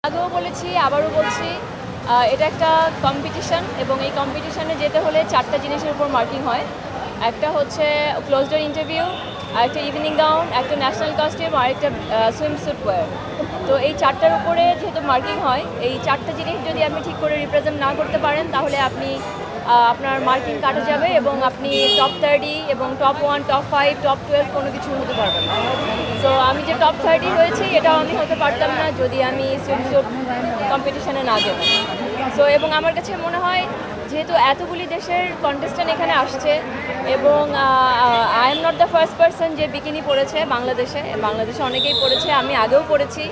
আগেও বলেছি, আবারও বলছি, এটা একটা কম্পিটিশন এবং এই কম্পিটিশনে যেতে হলে 4টা জিনিসের উপর মার্কিং হয়। একটা হচ্ছে ক্লোজ ডোর ইন্টারভিউ, আরেকটা ইভিনিং গাউন, একটা ন্যাশনাল কস্টিউম, আরেকটা সুইমস্যুট ওয়্যার। তো এই 4টার উপরে যেহেতু মার্কিং হয়, এই 4টা জিনিস যদি আপনি ঠিক করে রিপ্রেজেন্ট না করতে পারেন তাহলে আপনি আপনার মার্কিং কাটা যাবে এবং আপনি টপ 30 এবং টপ 1, টপ 5, টপ 12 কোনো কিছু হতে পারবেন না। সো আমি যে টপ 30 হয়েছি এটাও আমি হতে পারতাম না যদি আমি সুইমস্যুট কম্পিটিশনে না যেতাম। সো এবং আমার কাছে মনে হয় যেহেতু এতগুলি দেশের কন্টেস্ট্যান্ট এখানে আসছে এবং I am not the first person যে বিকিনি পড়েছে বাংলাদেশে অনেকেই পড়েছে, আমি আগেও পড়েছি।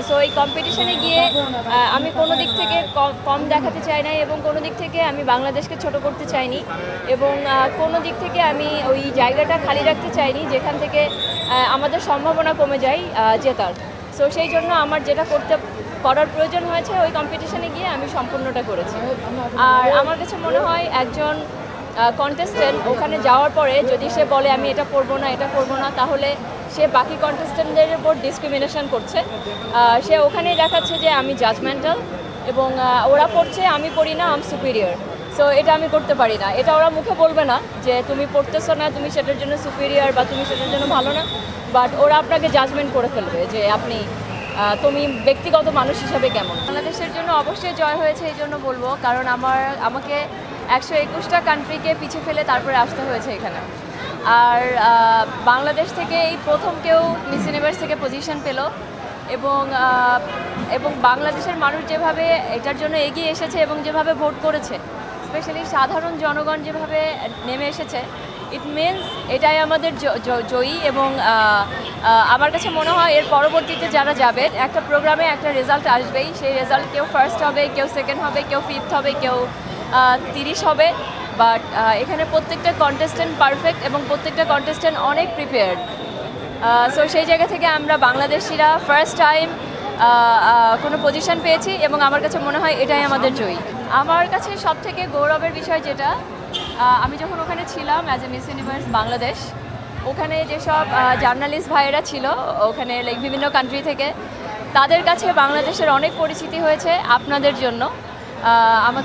সো এই কম্পিটিশনে গিয়ে আমি কোনো দিক থেকে কম দেখাতে চাই না এবং কোনো দিক থেকে আমি বাংলাদেশকে ছোট করতে চাইনি এবং কোনো দিক থেকে আমি ওই জায়গাটা খালি রাখতে চাইনি যেখান থেকে আমাদের সম্ভাবনা কমে যায় জেতার। সো সেই জন্য আমার যেটা করার প্রয়োজন হয়েছে ওই কম্পিটিশনে গিয়ে আমি সম্পূর্ণটা করেছি। আর আমার কাছে মনে হয় একজন কন্টেস্ট্যান্ট ওখানে যাওয়ার পরে যদি সে বলে আমি এটা করবো না তাহলে সে বাকি কন্টেস্ট্যান্টদের উপর ডিসক্রিমিনেশন করছে। সে ওখানেই দেখাচ্ছে যে আমি জাজমেন্টাল এবং ওরা পড়ছে আমি পড়ি না, আমি সুপিরিয়র। সো এটা আমি করতে পারি না। এটা ওরা মুখে বলবে না যে তুমি পড়তেছো না, তুমি সেটার জন্য সুপিরিয়র বা তুমি সেটার জন্য ভালো না, বাট ওরা আপনাকে জাজমেন্ট করে ফেলবে যে তুমি ব্যক্তিগত মানুষ হিসাবে কেমন। বাংলাদেশের জন্য অবশ্যই জয় হয়েছে এই জন্য বলবো, কারণ আমাকে 121টা কান্ট্রিকে পিছিয়ে ফেলে তারপরে আসতে হয়েছে এখানে। আর বাংলাদেশ থেকে এই প্রথম কেউ মিস ইউনিভার্স থেকে পজিশন পেল এবং বাংলাদেশের মানুষ যেভাবে এটার জন্য এগিয়ে এসেছে এবং যেভাবে ভোট করেছে, স্পেশালি সাধারণ জনগণ যেভাবে নেমে এসেছে, ইট মিনস এটাই আমাদের জয়ী। এবং আমার কাছে মনে হয় এর পরবর্তীতে যারা যাবে একটা প্রোগ্রামে একটা রেজাল্ট আসবেই, সেই রেজাল্ট কেউ ফার্স্ট হবে, কেউ সেকেন্ড হবে, কেউ ফিফথ হবে, কেউ 30 হবে। বাট এখানে প্রত্যেকটা কন্টেস্ট্যান্ট পারফেক্ট এবং প্রত্যেকটা কন্টেস্ট্যান্ট অনেক প্রিপেয়ার্ড। সো সেই জায়গা থেকে আমরা বাংলাদেশিরা ফার্স্ট টাইম কোনো পজিশন পেয়েছি এবং আমার কাছে মনে হয় এটাই আমাদের জয়ী। আমার কাছে সবথেকে গৌরবের বিষয় যেটা, আমি যখন ওখানে ছিলাম as a miss universe Bangladesh, ওখানে যেসব জার্নালিস্ট ভাইয়েরা ছিল ওখানে বিভিন্ন কান্ট্রি থেকে, তাদের কাছে বাংলাদেশের অনেক পরিচিতি হয়েছে আপনাদের জন্য। আমার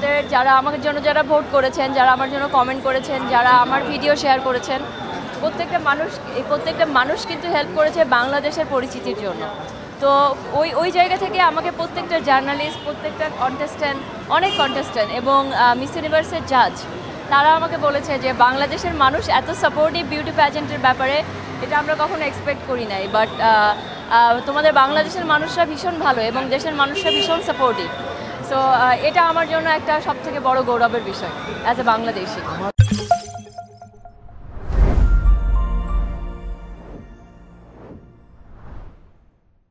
জন্য যারা ভোট করেছেন, যারা আমার জন্য কমেন্ট করেছেন, যারা আমার ভিডিও শেয়ার করেছেন, প্রত্যেকটা মানুষ কিন্তু হেল্প করেছে বাংলাদেশের পরিচিতির জন্য। তো ওই জায়গা থেকে আমাকে প্রত্যেকটা জার্নালিস্ট, প্রত্যেকটা অনেক কন্টেস্ট্যান্ট এবং মিস ইউনিভার্সের জাজ, তারা আমাকে বলেছে যে বাংলাদেশের মানুষ এত সাপোর্টিভ বিউটি প্যাজেন্টের ব্যাপারে এটা আমরা কখনো এক্সপেক্ট করি নাই। বাট তোমাদের বাংলাদেশের মানুষরা ভীষণ ভালো এবং দেশের মানুষরা ভীষণ সাপোর্টিভ। সো এটা আমার জন্য একটা সবথেকে বড় গৌরবের বিষয় অ্যাজ এ বাংলাদেশি।